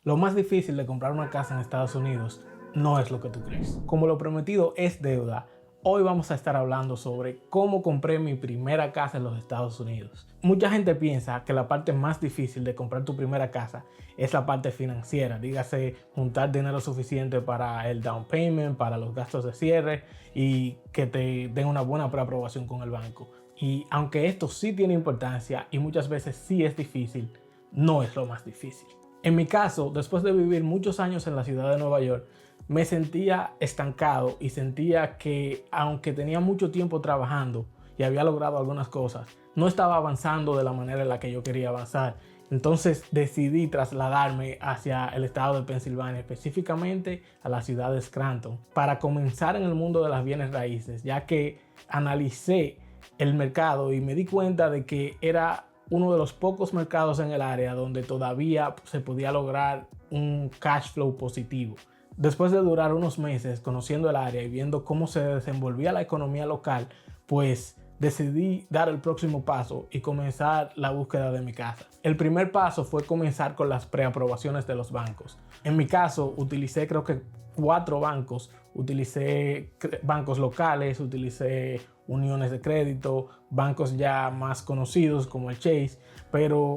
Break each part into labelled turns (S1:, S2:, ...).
S1: Lo más difícil de comprar una casa en Estados Unidos no es lo que tú crees. Como lo prometido es deuda, hoy vamos a estar hablando sobre cómo compré mi primera casa en los Estados Unidos. Mucha gente piensa que la parte más difícil de comprar tu primera casa es la parte financiera, dígase juntar dinero suficiente para el down payment, para los gastos de cierre y que te den una buena preaprobación con el banco. Y aunque esto sí tiene importancia y muchas veces sí es difícil, no es lo más difícil. En mi caso, después de vivir muchos años en la ciudad de Nueva York, me sentía estancado y sentía que aunque tenía mucho tiempo trabajando y había logrado algunas cosas, no estaba avanzando de la manera en la que yo quería avanzar. Entonces decidí trasladarme hacia el estado de Pensilvania, específicamente a la ciudad de Scranton, para comenzar en el mundo de las bienes raíces, ya que analicé el mercado y me di cuenta de que era uno de los pocos mercados en el área donde todavía se podía lograr un cash flow positivo. Después de durar unos meses conociendo el área y viendo cómo se desenvolvía la economía local, pues decidí dar el próximo paso y comenzar la búsqueda de mi casa. El primer paso fue comenzar con las preaprobaciones de los bancos. En mi caso utilicé creo que 4 bancos. Utilicé bancos locales, utilicé uniones de crédito, bancos ya más conocidos como el Chase, pero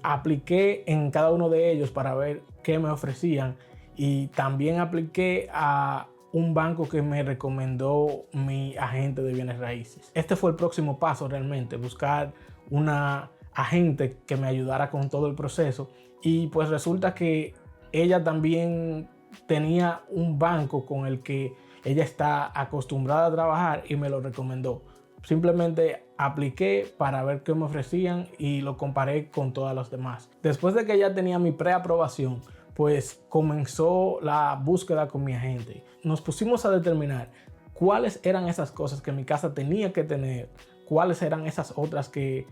S1: apliqué en cada uno de ellos para ver qué me ofrecían y también apliqué a un banco que me recomendó mi agente de bienes raíces. Este fue el próximo paso realmente, buscar una agente que me ayudara con todo el proceso y pues resulta que ella también tenía un banco con el que ella está acostumbrada a trabajar y me lo recomendó. Simplemente apliqué para ver qué me ofrecían y lo comparé con todas las demás. Después de que ya tenía mi preaprobación, pues comenzó la búsqueda con mi agente. Nos pusimos a determinar cuáles eran esas cosas que mi casa tenía que tener, cuáles eran esas otras que,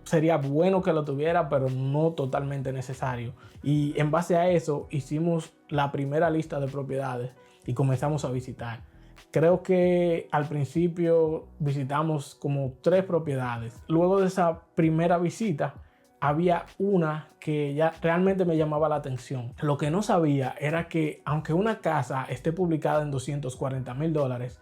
S1: sería bueno que lo tuviera, pero no totalmente necesario. Y en base a eso hicimos la primera lista de propiedades y comenzamos a visitar. Creo que al principio visitamos como 3 propiedades. Luego de esa primera visita, había una que ya realmente me llamaba la atención. Lo que no sabía era que aunque una casa esté publicada en $240,000,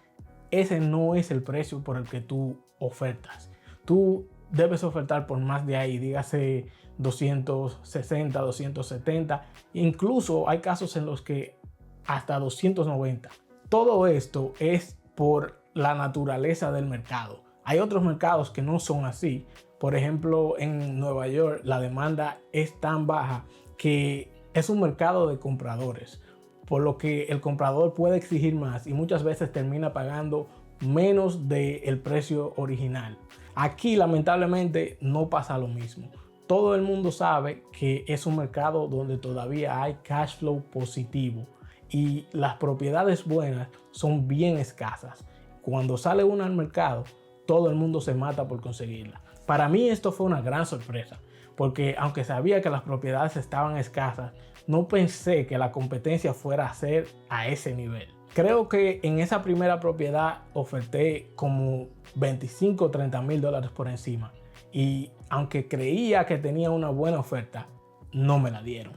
S1: ese no es el precio por el que tú ofertas. Tú debes ofertar por más de ahí, dígase 260, 270. Incluso hay casos en los que hasta 290. Todo esto es por la naturaleza del mercado. Hay otros mercados que no son así. Por ejemplo, en Nueva York la demanda es tan baja que es un mercado de compradores, por lo que el comprador puede exigir más y muchas veces termina pagando menos del precio original. Aquí lamentablemente no pasa lo mismo. Todo el mundo sabe que es un mercado donde todavía hay cash flow positivo y las propiedades buenas son bien escasas. Cuando sale una al mercado, todo el mundo se mata por conseguirla. Para mí esto fue una gran sorpresa, porque aunque sabía que las propiedades estaban escasas, no pensé que la competencia fuera a ser a ese nivel. Creo que en esa primera propiedad oferté como 25 o 30 mil dólares por encima. Y aunque creía que tenía una buena oferta, no me la dieron.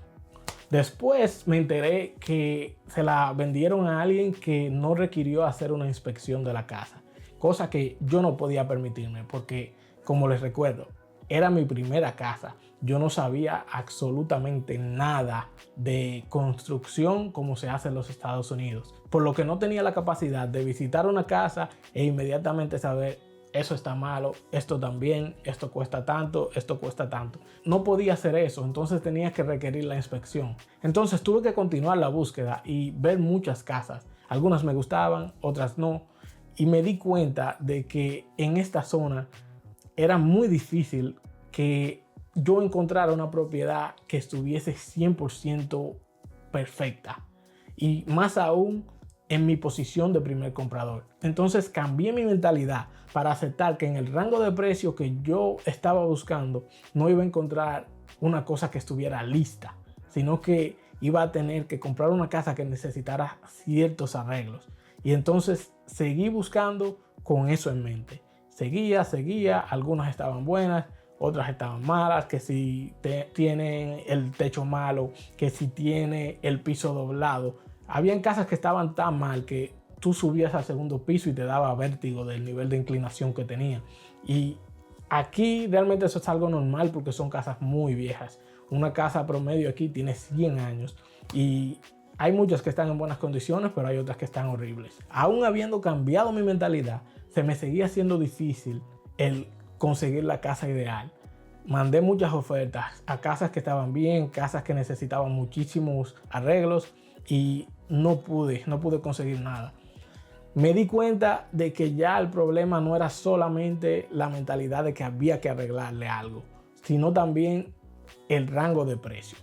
S1: Después me enteré que se la vendieron a alguien que no requirió hacer una inspección de la casa. Cosa que yo no podía permitirme porque, como les recuerdo, era mi primera casa. Yo no sabía absolutamente nada de construcción como se hace en los Estados Unidos. Por lo que no tenía la capacidad de visitar una casa e inmediatamente saber eso está malo, esto también, esto cuesta tanto, esto cuesta tanto. No podía hacer eso, entonces tenía que requerir la inspección. Entonces tuve que continuar la búsqueda y ver muchas casas. Algunas me gustaban, otras no. Y me di cuenta de que en esta zona era muy difícil que yo encontrara una propiedad que estuviese 100% perfecta. Y más aún en mi posición de primer comprador. Entonces cambié mi mentalidad para aceptar que en el rango de precio que yo estaba buscando no iba a encontrar una cosa que estuviera lista, sino que iba a tener que comprar una casa que necesitara ciertos arreglos. Y entonces seguí buscando con eso en mente. Seguía, algunas estaban buenas, otras estaban malas, que si tienen el techo malo, que si tiene el piso doblado. Habían casas que estaban tan mal que tú subías al segundo piso y te daba vértigo del nivel de inclinación que tenía. Y aquí realmente eso es algo normal porque son casas muy viejas. Una casa promedio aquí tiene 100 años y hay muchas que están en buenas condiciones, pero hay otras que están horribles. Aún habiendo cambiado mi mentalidad, se me seguía haciendo difícil el conseguir la casa ideal. Mandé muchas ofertas a casas que estaban bien, casas que necesitaban muchísimos arreglos y no pude conseguir nada. Me di cuenta de que ya el problema no era solamente la mentalidad de que había que arreglarle algo, sino también el rango de precio.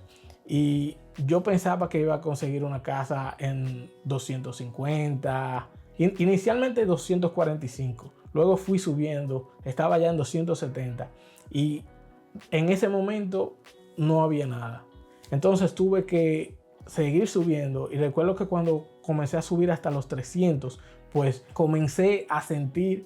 S1: Y yo pensaba que iba a conseguir una casa en 250, inicialmente 245. Luego fui subiendo, estaba ya en 270 y en ese momento no había nada. Entonces tuve que seguir subiendo y recuerdo que cuando comencé a subir hasta los 300, pues comencé a sentir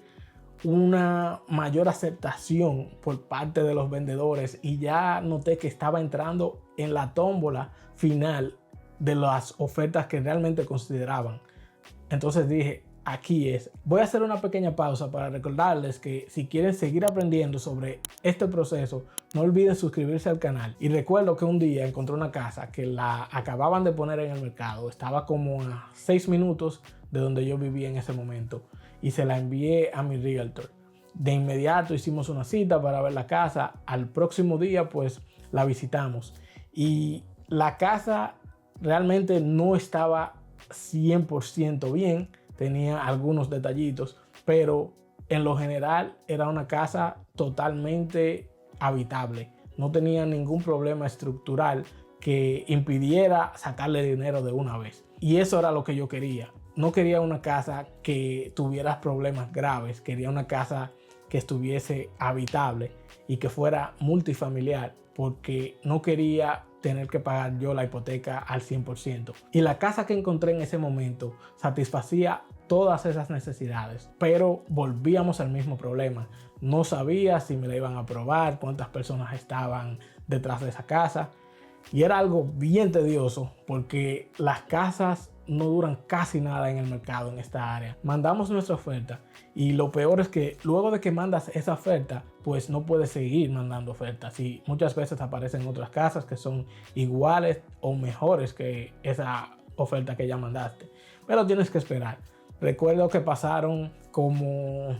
S1: una mayor aceptación por parte de los vendedores y ya noté que estaba entrando en la tómbola final de las ofertas que realmente consideraban. Entonces dije, aquí es. Voy a hacer una pequeña pausa para recordarles que si quieren seguir aprendiendo sobre este proceso, no olviden suscribirse al canal. Y recuerdo que un día encontré una casa que la acababan de poner en el mercado. Estaba como a 6 minutos de donde yo vivía en ese momento y se la envié a mi realtor. De inmediato hicimos una cita para ver la casa. Al próximo día pues la visitamos y la casa realmente no estaba 100% bien. Tenía algunos detallitos, pero en lo general era una casa totalmente habitable. No tenía ningún problema estructural que impidiera sacarle dinero de una vez. Y eso era lo que yo quería. No quería una casa que tuviera problemas graves. Quería una casa que estuviese habitable y que fuera multifamiliar, porque no quería tener que pagar yo la hipoteca al 100%. Y la casa que encontré en ese momento satisfacía todas esas necesidades, pero volvíamos al mismo problema. No sabía si me la iban a aprobar, cuántas personas estaban detrás de esa casa. Y era algo bien tedioso porque las casas no duran casi nada en el mercado en esta área. Mandamos nuestra oferta y lo peor es que luego de que mandas esa oferta, pues no puedes seguir mandando ofertas y muchas veces aparecen otras casas que son iguales o mejores que esa oferta que ya mandaste. Pero tienes que esperar. Recuerdo que pasaron como,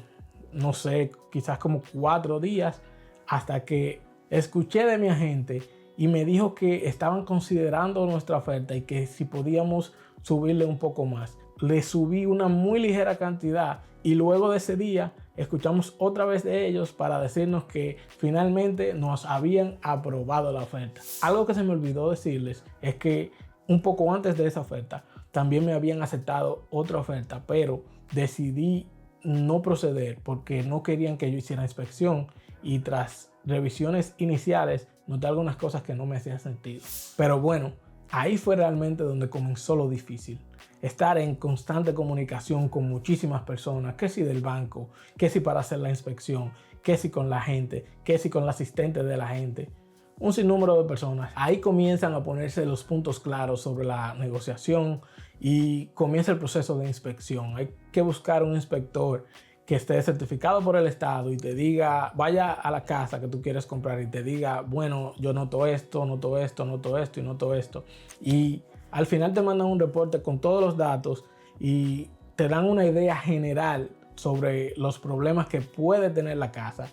S1: no sé, quizás como 4 días hasta que escuché de mi agente y me dijo que estaban considerando nuestra oferta y que si podíamos subirle un poco más. Le subí una muy ligera cantidad y luego de ese día escuchamos otra vez de ellos para decirnos que finalmente nos habían aprobado la oferta. Algo que se me olvidó decirles es que un poco antes de esa oferta también me habían aceptado otra oferta, pero decidí no proceder porque no querían que yo hiciera inspección y tras revisiones iniciales noté algunas cosas que no me hacían sentido. Pero bueno, ahí fue realmente donde comenzó lo difícil. Estar en constante comunicación con muchísimas personas, que si del banco, que si para hacer la inspección, que si con la gente, que si con el asistente de la gente. Un sinnúmero de personas. Ahí comienzan a ponerse los puntos claros sobre la negociación y comienza el proceso de inspección. Hay que buscar un inspector que esté certificado por el estado y te diga, vaya a la casa que tú quieres comprar y te diga, bueno, yo noto esto, noto esto, noto esto y noto esto. Y al final te mandan un reporte con todos los datos y te dan una idea general sobre los problemas que puede tener la casa.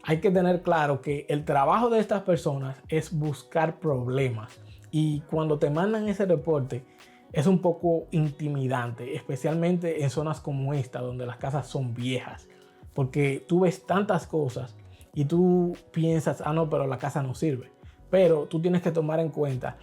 S1: Hay que tener claro que el trabajo de estas personas es buscar problemas y cuando te mandan ese reporte es un poco intimidante, especialmente en zonas como esta donde las casas son viejas, porque tú ves tantas cosas y tú piensas, ah no, pero la casa no sirve. Pero tú tienes que tomar en cuenta,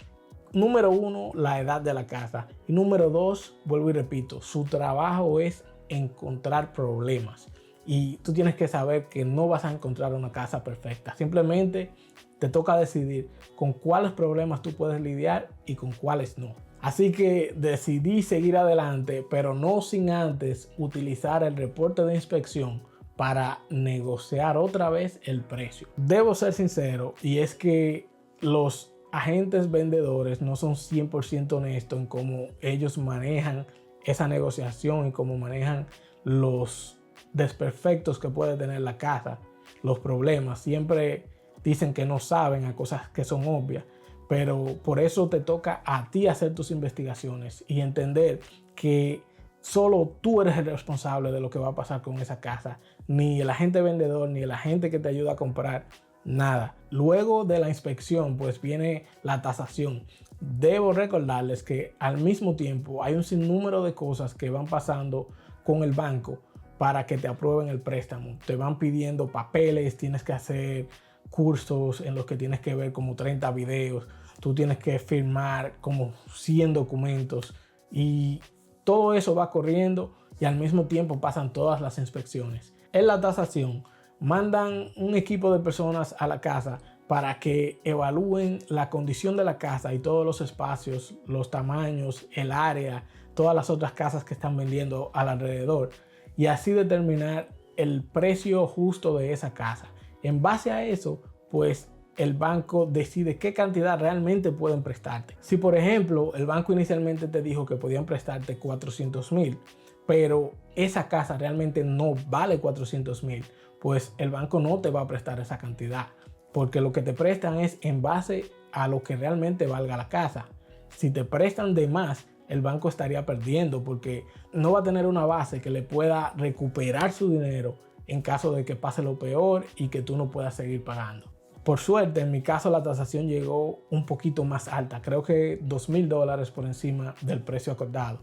S1: número 1, la edad de la casa y número 2, vuelvo y repito, su trabajo es encontrar problemas. Y tú tienes que saber que no vas a encontrar una casa perfecta. Simplemente te toca decidir con cuáles problemas tú puedes lidiar y con cuáles no. Así que decidí seguir adelante, pero no sin antes utilizar el reporte de inspección para negociar otra vez el precio. Debo ser sincero, y es que los agentes vendedores no son 100% honestos en cómo ellos manejan esa negociación y cómo manejan los desperfectos que puede tener la casa, los problemas. Siempre dicen que no saben a cosas que son obvias, pero por eso te toca a ti hacer tus investigaciones y entender que solo tú eres el responsable de lo que va a pasar con esa casa, ni el agente vendedor, ni el agente que te ayuda a comprar, nada. Luego de la inspección, pues viene la tasación. Debo recordarles que al mismo tiempo hay un sinnúmero de cosas que van pasando con el banco para que te aprueben el préstamo. Te van pidiendo papeles, tienes que hacer cursos en los que tienes que ver como 30 videos, tú tienes que firmar como 100 documentos y todo eso va corriendo y al mismo tiempo pasan todas las inspecciones. En la tasación mandan un equipo de personas a la casa para que evalúen la condición de la casa y todos los espacios, los tamaños, el área, todas las otras casas que están vendiendo alrededor y así determinar el precio justo de esa casa. En base a eso, pues el banco decide qué cantidad realmente pueden prestarte. Si por ejemplo el banco inicialmente te dijo que podían prestarte 400,000, pero esa casa realmente no vale 400,000, pues el banco no te va a prestar esa cantidad, porque lo que te prestan es en base a lo que realmente valga la casa. Si te prestan de más, el banco estaría perdiendo porque no va a tener una base que le pueda recuperar su dinero en caso de que pase lo peor y que tú no puedas seguir pagando. Por suerte, en mi caso la tasación llegó un poquito más alta, creo que $2,000 por encima del precio acordado.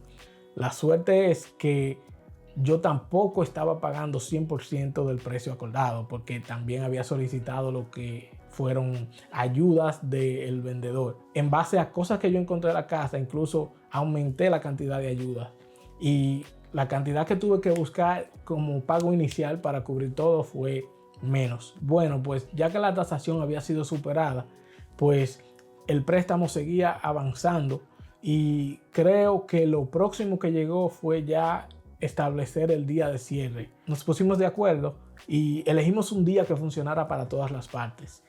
S1: La suerte es que yo tampoco estaba pagando 100% del precio acordado porque también había solicitado lo que fueron ayudas del vendedor. En base a cosas que yo encontré en la casa, incluso aumenté la cantidad de ayudas y la cantidad que tuve que buscar como pago inicial para cubrir todo fue menos. Bueno, pues ya que la tasación había sido superada, pues el préstamo seguía avanzando y creo que lo próximo que llegó fue ya establecer el día de cierre. Nos pusimos de acuerdo y elegimos un día que funcionara para todas las partes.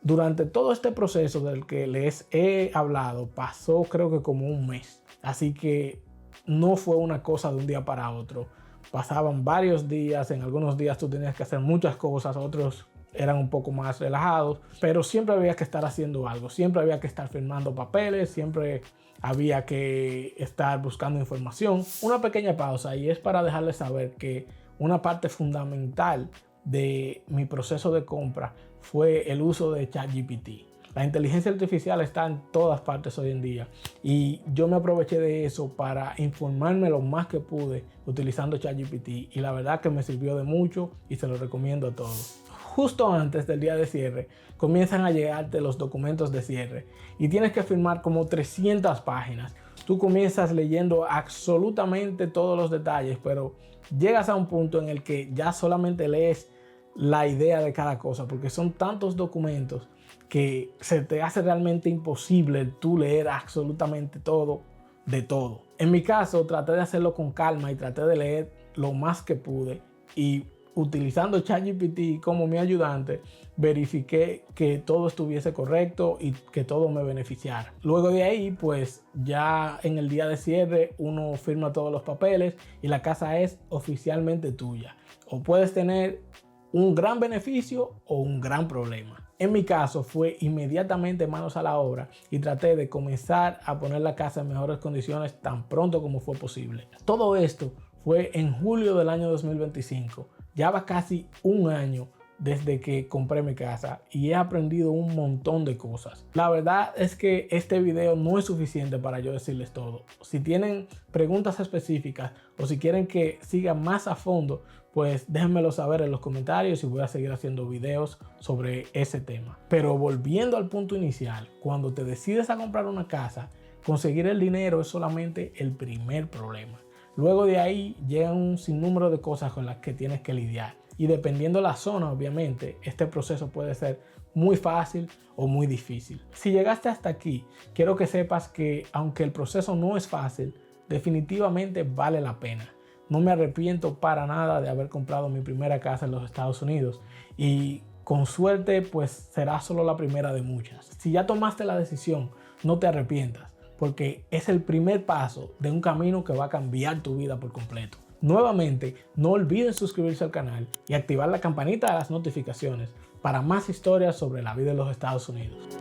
S1: Durante todo este proceso del que les he hablado, pasó creo que como un mes. Así que no fue una cosa de un día para otro. Pasaban varios días, en algunos días tú tenías que hacer muchas cosas, otros eran un poco más relajados, pero siempre había que estar haciendo algo, siempre había que estar firmando papeles, siempre había que estar buscando información. Una pequeña pausa y es para dejarles saber que una parte fundamental de mi proceso de compra fue el uso de ChatGPT. La inteligencia artificial está en todas partes hoy en día y yo me aproveché de eso para informarme lo más que pude utilizando ChatGPT y la verdad que me sirvió de mucho y se lo recomiendo a todos. Justo antes del día de cierre comienzan a llegarte los documentos de cierre y tienes que firmar como 300 páginas. Tú comienzas leyendo absolutamente todos los detalles, pero llegas a un punto en el que ya solamente lees la idea de cada cosa porque son tantos documentos que se te hace realmente imposible tú leer absolutamente todo de todo. En mi caso traté de hacerlo con calma y traté de leer lo más que pude y utilizando ChatGPT como mi ayudante verifiqué que todo estuviese correcto y que todo me beneficiara. Luego de ahí pues ya en el día de cierre uno firma todos los papeles y la casa es oficialmente tuya. O puedes tener un gran beneficio o un gran problema. En mi caso fue inmediatamente manos a la obra y traté de comenzar a poner la casa en mejores condiciones tan pronto como fue posible. Todo esto fue en julio del año 2025. Ya va casi un año desde que compré mi casa y he aprendido un montón de cosas. La verdad es que este video no es suficiente para yo decirles todo. Si tienen preguntas específicas o si quieren que siga más a fondo, pues déjenmelo saber en los comentarios y voy a seguir haciendo videos sobre ese tema. Pero volviendo al punto inicial, cuando te decides a comprar una casa, conseguir el dinero es solamente el primer problema. Luego de ahí llegan un sinnúmero de cosas con las que tienes que lidiar. Y dependiendo la zona, obviamente, este proceso puede ser muy fácil o muy difícil. Si llegaste hasta aquí, quiero que sepas que aunque el proceso no es fácil, definitivamente vale la pena. no me arrepiento para nada de haber comprado mi primera casa en los Estados Unidos y con suerte pues será solo la primera de muchas. Si ya tomaste la decisión, no te arrepientas, porque es el primer paso de un camino que va a cambiar tu vida por completo. Nuevamente, no olviden suscribirse al canal y activar la campanita de las notificaciones para más historias sobre la vida en los Estados Unidos.